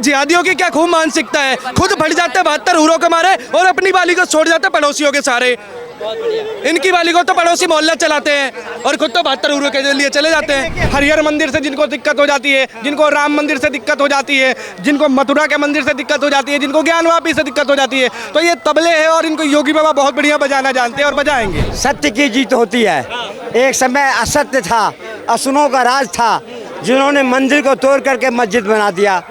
जिहादियों की क्या खूब मानसिकता है, खुद फट जाते 72 हूरों के मारे और अपनी बाली को छोड़ जाते पड़ोसियों के सारे। इनकी वाली को तो पड़ोसी मोहल्ला चलाते हैं और खुद तो 72 हूरों के लिए चले जाते हैं। हरिहर मंदिर से जिनको दिक्कत हो जाती है, जिनको राम मंदिर से दिक्कत हो जाती है, जिनको मथुरा के मंदिर से दिक्कत हो जाती है, जिनको ज्ञानवापी से दिक्कत हो जाती है, तो ये तबले हैं और इनको योगी बाबा बहुत बढ़िया बजाना जानते हैं और बजाएंगे। सत्य की जीत होती है। एक समय असत्य था, असुरों का राज था, जिन्होंने मंदिर को तोड़ करके मस्जिद बना दिया।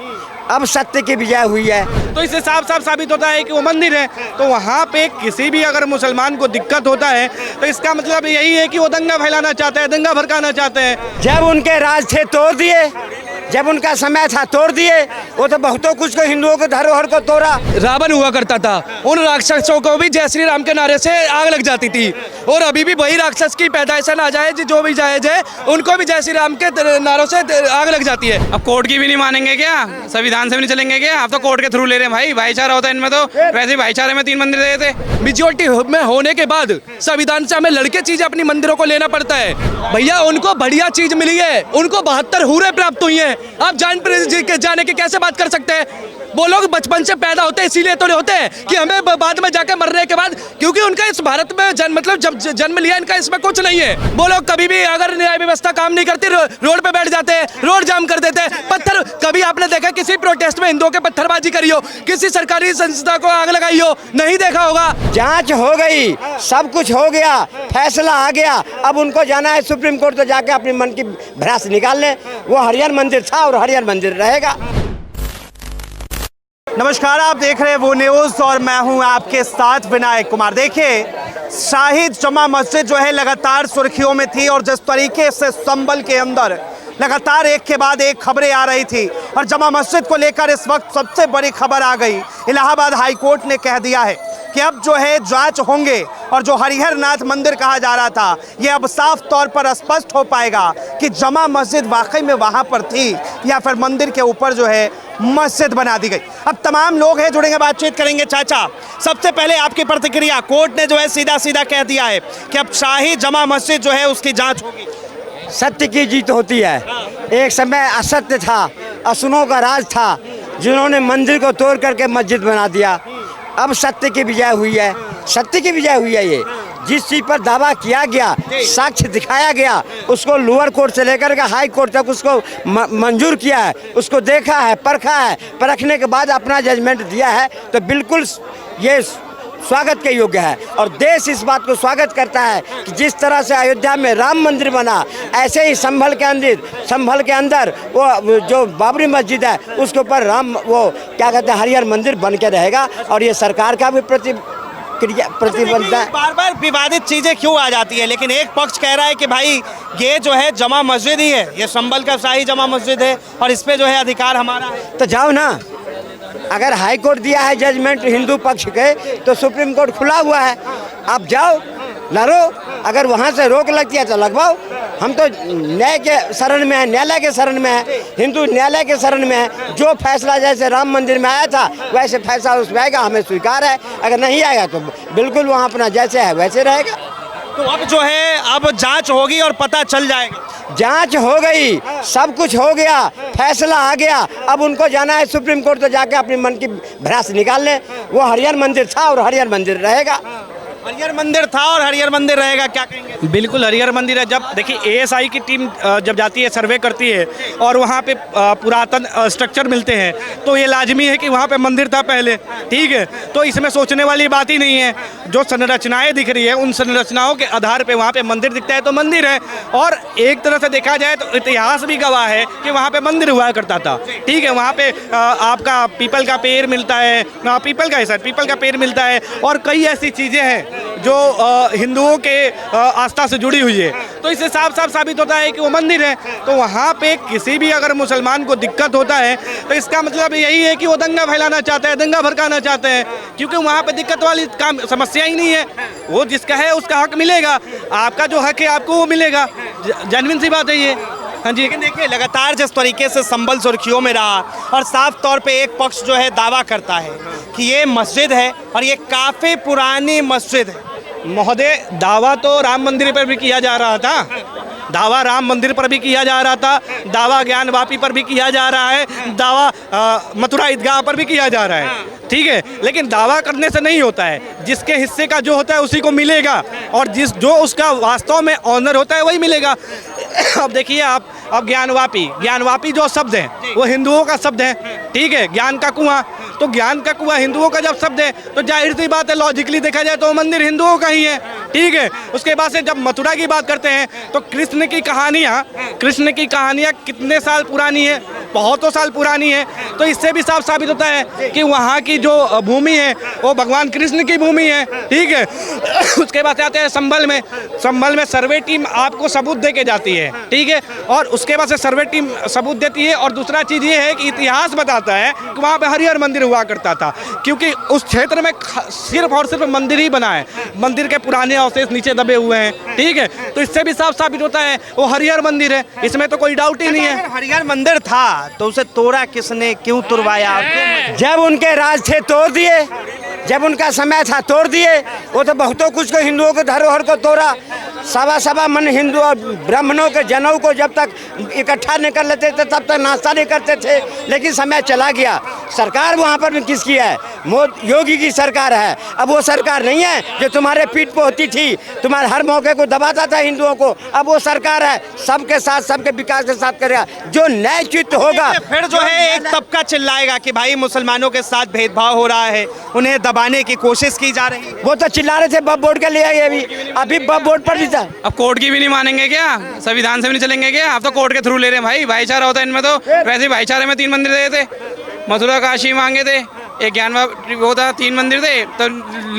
अब सत्य की विजय हुई है। तो इससे साफ साफ साबित होता है कि वो मंदिर है, तो वहाँ पे किसी भी अगर मुसलमान को दिक्कत होता है तो इसका मतलब यही है कि वो दंगा फैलाना चाहते हैं, दंगा भड़काना चाहते हैं। जब उनके राज थे तोड़ दिए, जब उनका समय था तोड़ दिए। वो तो बहुतों कुछ को, हिंदुओं के धरोहर को तोड़ा। रावण हुआ करता था, उन राक्षसों को भी जय श्री राम के नारे से आग लग जाती थी, और अभी भी वही राक्षस की पैदाइश ना जाए जो भी जायज है, उनको भी जय श्री राम के नारों से आग लग जाती है। अब कोर्ट की भी नहीं मानेंगे क्या? संविधान से भी नहीं चलेंगे क्या? आप तो कोर्ट के थ्रू ले रहे हैं भाई, भाईचारा होता है इनमें। तो वैसे भाईचारे में 3 मंदिर दे थे। मेजोरिटी में होने के बाद संविधान से हमें लड़के चीज अपनी मंदिरों को लेना पड़ता है। भैया उनको बढ़िया चीज मिली है, उनको 72 हूरें प्राप्त हुई हैं। आप जाने की कैसे बात कर सकते हैं? वो लोग बचपन से पैदा होते हैं, इसीलिए तो नहीं होते हैं कि हमें बाद में जाके मरने के बाद, क्योंकि उनका इस भारत में जब जन्म लिया, इनका इसमें कुछ नहीं है। वो लोग कभी भी अगर न्याय व्यवस्था काम नहीं करती, रोड पे बैठ जाते हैं, रोड जाम कर देते हैं, पत्थर। कभी आपने देखा किसी प्रोटेस्ट में हिंदुओं के पत्थरबाजी करी हो, किसी सरकारी संस्था को आग लगाई हो? नहीं देखा होगा। जांच हो गई, सब कुछ हो गया, फैसला आ गया। अब उनको जाना है सुप्रीम कोर्ट, तो जाके अपनी मन की भ्रास निकाल लें। वो हरिहर मंदिर था और हरिहर मंदिर रहेगा। नमस्कार, आप देख रहे हैं वो न्यूज़ और मैं हूं आपके साथ विनायक कुमार। देखिए, शाही जमा मस्जिद जो है लगातार सुर्खियों में थी, और जिस तरीके से संभल के अंदर लगातार एक के बाद एक खबरें आ रही थी, और जमा मस्जिद को लेकर इस वक्त सबसे बड़ी खबर आ गई। इलाहाबाद हाई कोर्ट ने कह दिया है कि अब जो है जांच होंगे, और जो हरिहर नाथ मंदिर कहा जा रहा था, ये अब साफ तौर पर स्पष्ट हो पाएगा कि जमा मस्जिद वाकई में वहां पर थी या फिर मंदिर के ऊपर जो है मस्जिद बना दी गई। अब तमाम लोग हैं, जुड़ेंगे, बातचीत करेंगे। चाचा, सबसे पहले आपकी प्रतिक्रिया। कोर्ट ने जो है सीधा सीधा कह दिया है कि अब शाही जमा मस्जिद जो है उसकी जांच होगी। सत्य की जीत होती है। एक समय असत्य था, असुरों का राज था, जिन्होंने मंदिर को तोड़ करके मस्जिद बना दिया। अब सत्य की विजय हुई है। सत्य की विजय हुई है। ये जिस चीज़ पर दावा किया गया, साक्ष्य दिखाया गया, उसको लोअर कोर्ट से लेकर के हाई कोर्ट तक उसको मंजूर किया है, उसको देखा है, परखा है, परखने के बाद अपना जजमेंट दिया है, तो बिल्कुल ये स्वागत के योग्य है। और देश इस बात को स्वागत करता है कि जिस तरह से अयोध्या में राम मंदिर बना, ऐसे ही संभल के अंदर वो जो बाबरी मस्जिद है, उसके ऊपर वो क्या कहते हैं, हरिहर मंदिर बन के रहेगा। और ये सरकार का भी प्रतिबंध है। बार बार विवादित चीजें क्यों आ जाती है? लेकिन एक पक्ष कह रहा है कि भाई ये जो है जमा मस्जिद ही है, ये संभल का शाही जमा मस्जिद है, और इस पे जो है अधिकार हमारा है। तो जाओ ना, अगर हाई कोर्ट दिया है जजमेंट हिंदू पक्ष के, तो सुप्रीम कोर्ट खुला हुआ है। आप जाओ, लड़ो। अगर वहाँ से रोक लगती है तो लगवाओ। हम तो न्याय के शरण में है, न्यायालय के शरण में है, हिंदू न्यायालय के शरण में है। जो फैसला जैसे राम मंदिर में आया था, वैसे फैसला उसमें आएगा, हमें स्वीकार है। अगर नहीं आएगा तो बिल्कुल वहाँ अपना जैसे है वैसे रहेगा। तो अब जो है अब जांच होगी और पता चल जाएगा। जांच हो गई, सब कुछ हो गया, फैसला आ गया। अब उनको जाना है सुप्रीम कोर्ट, तो जाके अपनी मन की भ्रास निकाल लें। वो हरिहर मंदिर था और हरिहर मंदिर रहेगा। हरिहर मंदिर था और हरिहर मंदिर रहेगा, क्या कहेंगे? बिल्कुल हरिहर मंदिर है। जब देखिए एएसआई की टीम जब जाती है, सर्वे करती है, और वहाँ पे पुरातन स्ट्रक्चर मिलते हैं, तो ये लाजमी है कि वहाँ पे मंदिर था पहले, ठीक है। तो इसमें सोचने वाली बात ही नहीं है। जो संरचनाएं दिख रही है, उन संरचनाओं के आधार पे वहाँ पे मंदिर दिखता है तो मंदिर है। और एक तरह से देखा जाए तो इतिहास भी गवाह है कि वहाँ पे मंदिर हुआ करता था, ठीक है। वहाँ पे आपका पीपल का पेड़ मिलता है, पीपल का पेड़ मिलता है, और कई ऐसी चीज़ें हैं जो हिंदुओं के आस्था से जुड़ी हुई है। तो इससे साफ साफ साबित होता है कि वो मंदिर है। तो वहाँ पे किसी भी अगर मुसलमान को दिक्कत होता है, तो इसका मतलब यही है कि वो दंगा फैलाना चाहते हैं, दंगा भड़काना चाहते हैं, क्योंकि वहाँ पे दिक्कत वाली काम समस्या ही नहीं है। वो जिसका है उसका हक मिलेगा, आपका जो हक है आपको वो मिलेगा। जेन्युइन सी बात है ये। हाँ जी। लेकिन देखिए, लगातार जिस तरीके से संभल सुर्खियों में रहा, और साफ तौर पे एक पक्ष जो है दावा करता है कि ये मस्जिद है और ये काफ़ी पुरानी मस्जिद है। महोदय, दावा तो राम मंदिर पर भी किया जा रहा था, दावा राम मंदिर पर भी किया जा रहा था, दावा ज्ञानवापी पर भी किया जा रहा है, दावा मथुरा ईदगाह पर भी किया जा रहा है, ठीक है। लेकिन दावा करने से नहीं होता है, जिसके हिस्से का जो होता है उसी को मिलेगा, और जो उसका वास्तव में ऑनर होता है वही मिलेगा। अब देखिए आप, अब ज्ञानवापी जो शब्द है वो हिंदुओं का शब्द है, ठीक है। ज्ञान का कुआं, तो ज्ञान का कुआं हिंदुओं का जब शब्द है तो जाहिर सी बात है, लॉजिकली देखा जाए तो मंदिर हिंदुओं का ही है, ठीक है। उसके बाद से जब मथुरा की बात करते हैं तो कृष्ण की कहानियाँ कितने साल पुरानी है, बहुतों साल पुरानी है। तो इससे भी साफ साबित होता है कि वहाँ की जो भूमि है वो भगवान कृष्ण की भूमि है, ठीक है। उसके बाद आते हैं संभल में सर्वे टीम आपको सबूत दे के जाती है, ठीक है। और उसके बाद से सर्वे टीम सबूत देती है, और दूसरा चीज़ ये है कि इतिहास बताता है कि वहाँ पे हरिहर मंदिर हुआ करता था, क्योंकि उस क्षेत्र में सिर्फ और सिर्फ मंदिर ही बना है, मंदिर के पुराने अवशेष नीचे दबे हुए हैं, ठीक है। तो इससे भी साफ साबित होता है वो हरिहर मंदिर है, इसमें तो कोई डाउट ही नहीं है। हरिहर मंदिर था तो उसे तोड़ा किसने, क्यों तुड़वाया? जब उनके राज थे तोड़ दिए, जब उनका समय था तोड़ दिए। वो तो बहुतों कुछ को हिंदुओं के धरोहर को तोड़ा, सवा मन हिंदू और ब्राह्मणों के जनों को जब तक इकट्ठा नहीं कर लेते थे तब तक नाश्ता नहीं करते थे, लेकिन समय चला गया। सरकार वहाँ पर किसकी है? योगी की सरकार है। अब वो सरकार नहीं है जो तुम्हारे पीठ पे होती थी, तुम्हारे हर मौके को दबाता था हिंदुओं को। अब वो सरकार है सबके साथ, सबके विकास के साथ करेगा, जो न्याय चित्त होगा। फिर जो है एक तबका चिल्लाएगा कि भाई मुसलमानों के साथ भेदभाव हो रहा है, उन्हें दबाने की कोशिश की जा रही है। वो तो चिल्ला रहे थे बब बोर्ड के लिए, अभी बब बोर्ड पर भी था। अब कोर्ट की भी नहीं मानेंगे क्या? संविधान से भी नहीं चलेंगे क्या? अब तो कोर्ट के थ्रू ले रहे हैं भाई, भाईचारा होता है इनमें। तो वैसे ही भाईचारे में 3 मंदिर दे थे, मथुरा काशी मांगे थे, एक ज्ञानवापी वो था, 3 मंदिर थे, तो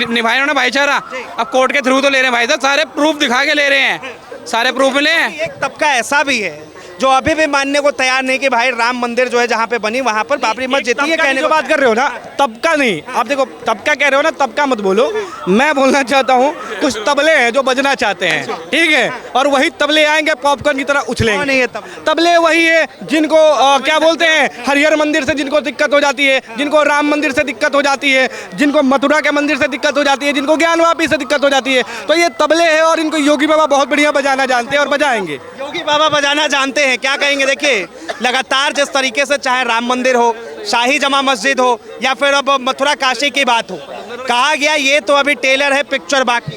निभाए उन्होंने भाईचारा। अब कोर्ट के थ्रू तो ले रहे हैं भाई साहब, सारे प्रूफ दिखा के ले रहे हैं, सारे प्रूफ मिले हैं। एक तबका ऐसा भी है जो अभी भी मानने को तैयार नहीं कि भाई राम मंदिर जो है जहाँ पे बनी वहाँ पर बाबरी मस्जिद है। कहने की बात कर रहे हो ना, तबका नहीं, आप देखो तबका कह रहे हो ना, तबका मत बोलो। मैं बोलना चाहता हूँ कुछ तबले हैं जो बजना चाहते हैं, ठीक है, और वही तबले आएंगे पॉपकॉर्न की तरह उछलेंगे। नहीं है तबले वही है जिनको क्या बोलते हैं, हरिहर मंदिर से जिनको दिक्कत हो जाती है, जिनको राम मंदिर से दिक्कत हो जाती है, जिनको मथुरा के मंदिर से दिक्कत हो जाती है, जिनको ज्ञानवापी से दिक्कत हो जाती है, तो ये तबले हैं और इनको योगी बाबा बहुत बढ़िया बजाना जानते हैं और बजाएंगे। योगी बाबा बजाना जानते हैं, क्या कहेंगे? देखिए लगातार जिस तरीके से चाहे राम मंदिर हो, शाही जमा मस्जिद हो, या फिर अब मथुरा काशी की बात हो, कहा गया ये तो अभी टेलर है, पिक्चर बाकी।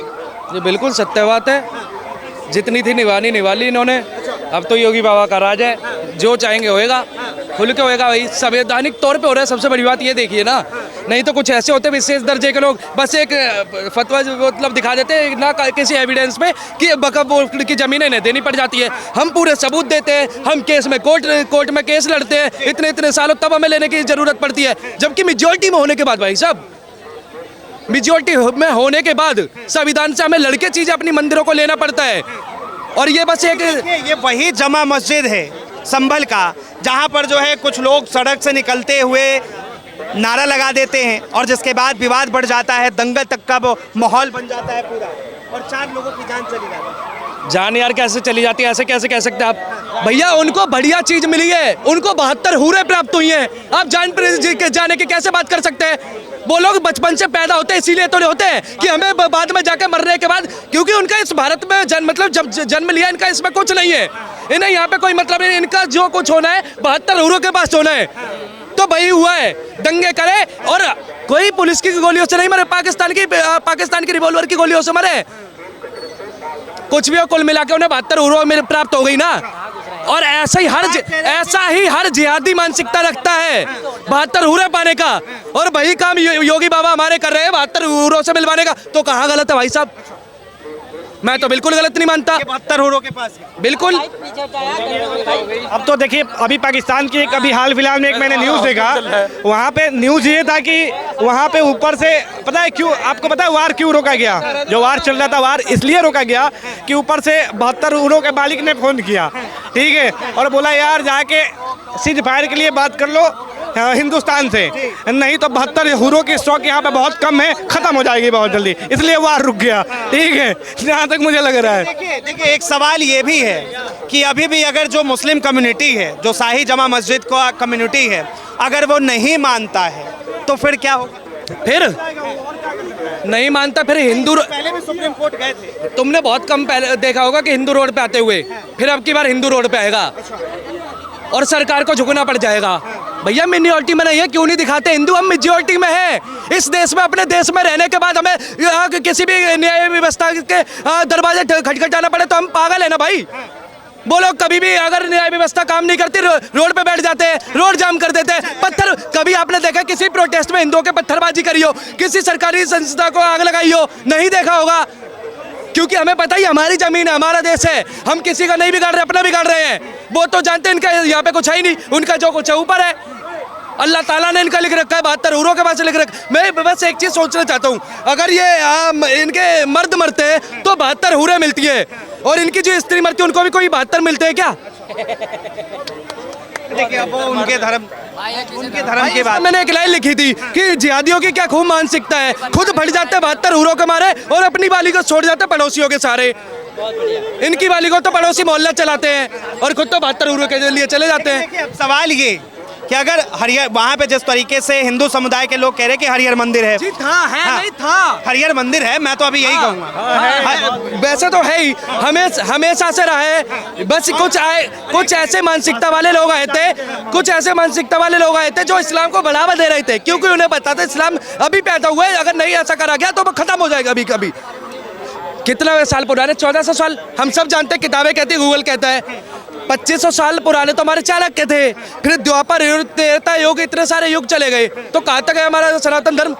ये बिल्कुल सत्य बात है, जितनी थी निवाली इन्होंने। अब तो योगी बाबा का राज है, जो चाहेंगे होएगा, खुल के होएगा भाई, संवैधानिक तौर पे हो रहा है। सबसे बड़ी बात ये देखिए ना, नहीं तो कुछ ऐसे होते विशेष दर्जे के लोग बस एक फतवा मतलब दिखा देते हैं ना किसी एविडेंस पे कि वक्फ की ज़मीनें इन्हें देनी पड़ जाती है। हम पूरे सबूत देते हैं, हम केस में कोर्ट में केस लड़ते हैं इतने सालों, तब हमें लेने की ज़रूरत पड़ती है। जबकि मेजॉरिटी में होने के बाद भाई साहब, मेजॉरिटी में होने के बाद संविधान से हमें लड़के चीज़ें अपनी मंदिरों को लेना पड़ता है। और ये बस एक ये वही जमा मस्जिद है संभल का, जहाँ पर जो है कुछ लोग सड़क से निकलते हुए नारा लगा देते हैं और जिसके बाद विवाद बढ़ जाता है, दंगल तक का माहौल बन जाता है पूरा, और 4 लोगों की जान चली जाती है। जान यार कैसे चली जाती है, ऐसे कैसे कह सकते हैं आप? भैया उनको बढ़िया चीज मिली है, उनको 72 हूरें प्राप्त हुई हैं। आप जाने की कैसे बात कर सकते हैं? वो लोग बचपन से पैदा होते हैं, इसीलिए तो नहीं होते हैं कि हमें बाद में जाके मरने के बाद, क्योंकि उनका इस भारत में जब जन्म लिया, इनका इसमें कुछ नहीं है, इन्हें यहाँ पे कोई मतलब नहीं। इनका जो कुछ होना है 72 हूरों के पास होना है, तो भाई हुआ है, दंगे करे। और कोई पुलिस की गोलियों से नहीं मरे, पाकिस्तान की रिवॉल्वर की गोलियों से मरे। कुछ भी हो, कुल मिला के उन्हें 72 हूरों में प्राप्त हो गई ना। और ऐसा ही हर जिहादी मानसिकता रखता है 72 हूरें पाने का, और वही काम योगी बाबा हमारे कर रहे हैं 72 हूरों से मिलवाने का। तो कहाँ गलत है भाई साहब? मैं तो बिल्कुल गलत नहीं मानता। 72 हूरों के पास बिल्कुल। अब तो देखिए, अभी पाकिस्तान की एक अभी हाल फिलहाल में एक मैंने न्यूज़ देखा, वहाँ पे न्यूज़ ये था कि वहाँ पे ऊपर से, पता है क्यों, आपको पता है वार क्यों रोका गया? जो वार चल रहा था, वार इसलिए रोका गया कि ऊपर से 72 हूरों के मालिक ने फ़ोन किया, ठीक है, और बोला यार जाके सीज फायर के लिए बात कर लो हिंदुस्तान से, नहीं तो 72 हूरों की स्टॉक यहाँ पे बहुत कम है, ख़त्म हो जाएगी बहुत जल्दी, इसलिए वार रुक गया, ठीक है, जहाँ तक मुझे लग रहा है। देखिए एक सवाल ये भी है कि अभी भी अगर जो मुस्लिम कम्युनिटी है, जो शाही जमा मस्जिद का कम्युनिटी है, अगर वो नहीं मानता है तो फिर क्या होगा? नहीं मानता फिर हिंदू पहले भी सुप्रीम कोर्ट गए थे। तुमने बहुत कम पहले देखा होगा कि हिंदू रोड पे आते हुए, फिर अब की बार हिंदू रोड पे आएगा और सरकार को झुकना पड़ जाएगा। भैया मिनियोरिटी में नहीं है, क्यों नहीं दिखाते हिंदू? हम मेजोरिटी में है इस देश में। अपने देश में रहने के बाद हमें यहाँ किसी भी न्याय व्यवस्था के दरवाजे खटखटाना पड़े तो हम पागल है ना भाई। वो लोग कभी भी अगर न्याय व्यवस्था काम नहीं करती रोड पे बैठ जाते हैं, रोड जाम कर देते हैं, पत्थर। कभी आपने देखा किसी प्रोटेस्ट में हिंदुओं के पत्थरबाजी करी हो, किसी सरकारी संस्था को आग लगाई हो? नहीं देखा होगा, क्योंकि हमें पता ही हमारी जमीन है, हमारा देश है, हम किसी का नहीं बिगाड़ रहे, अपना बिगाड़ रहे हैं। वो तो जानते हैं इनका यहाँ पे कुछ है ही नहीं, उनका जो कुछ है ऊपर है। अल्लाह ताला ने इनका लिख रखा है, 72 हूरों के पास लिख रखा। मैं बस एक चीज सोचना चाहता हूँ, अगर ये इनके मर्द मरते हैं तो 72 हूरें मिलती है, और इनकी जो स्त्री मरती है उनको भी कोई 72 मिलते हैं क्या? देखिए अब वो उनके धर्म की बात। मैंने एक लाइन लिखी थी कि जिहादियों की क्या खूब मानसिकता है, खुद फट जाते हैं 72 हूरों के मारे और अपनी बाली को छोड़ जाते हैं पड़ोसियों के सारे। इनकी बाली को तो पड़ोसी मोहल्ला चलाते हैं और खुद तो 72 हूरों के लिए चले जाते हैं। देखिए अब सवाल ये कि अगर हरियर वहाँ पे जिस तरीके से हिंदू समुदाय के लोग कह रहे हैं कि हरियर मंदिर है, जी था, है हाँ, नहीं था, हरियर मंदिर है, मैं तो अभी यही कहूँगा। वैसे तो है ही, हमेशा से रहा है। बस कुछ ऐसे मानसिकता वाले लोग आए थे, जो इस्लाम को बढ़ावा दे रहे थे, क्योंकि उन्हें पता था इस्लाम अभी पैदा हुआ है, अगर नहीं ऐसा करा गया तो वो खत्म हो जाएगा अभी कभी। कितना साल पुराने? 1400 साल। हम सब जानते हैं, किताबें कहती है, गूगल कहता है 2500 साल पुराने तो हमारे चाणक्य थे। फिर द्वापर युग, त्रेता युग, इतने सारे युग चले गए, तो कहाँ तक है हमारा सनातन धर्म?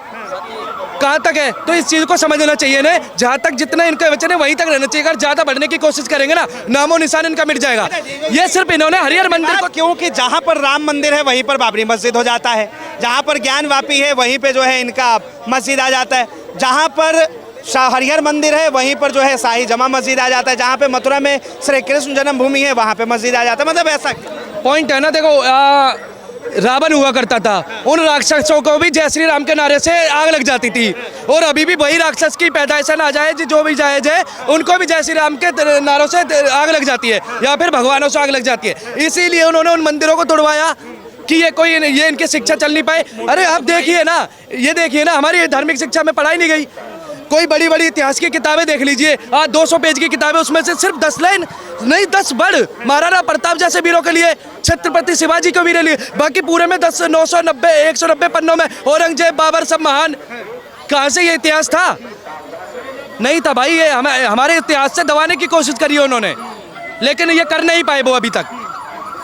कहाँ तक है? तो इस चीज को समझना चाहिए ना, जहाँ तक जितना इनके वचन है वहीं तक रहना चाहिए। अगर ज्यादा बढ़ने की कोशिश करेंगे ना, नामो निशान इनका मिट जाएगा। ये सिर्फ इन्होंने हरियर मंदिर को, क्योंकि जहाँ पर राम मंदिर है वहीं पर बाबरी मस्जिद हो जाता है, जहाँ पर ज्ञानवापी है वहीं पे जो है इनका मस्जिद आ जाता है, जहाँ पर हरिहर मंदिर है वहीं पर जो है शाही जमा मस्जिद आ जाता है, जहाँ पे मथुरा में श्री कृष्ण जन्मभूमि है वहाँ पे मस्जिद आ जाता है। मतलब ऐसा पॉइंट है ना। देखो रावण हुआ करता था, उन राक्षसों को भी जय श्री राम के नारे से आग लग जाती थी, और अभी भी वही राक्षस की पैदाइश ना जाए जो भी जायज है उनको भी जय श्री राम के नारों से आग लग जाती है, या फिर भगवानों से आग लग जाती है। इसीलिए उन्होंने उन मंदिरों को तोड़वाया कि ये इनकी शिक्षा चल नहीं पाए। अरे आप देखिए ना, हमारी धार्मिक शिक्षा में पढ़ाई नहीं गई। कोई बड़ी बड़ी इतिहास की किताबें देख लीजिए, 200 पेज की किताबें, उसमें से सिर्फ 10 लाइन नहीं 10 वर्ड महाराणा प्रताप जैसे वीरों के लिए, छत्रपति शिवाजी के वीरों के लिए, बाकी पूरे में 10 990 190 पन्नों में औरंगजेब बाबर सब महान। कहाँ से ये इतिहास था? नहीं था भाई। ये हमारे इतिहास से दबाने की कोशिश करी है उन्होंने, लेकिन ये कर नहीं पाए वो अभी तक।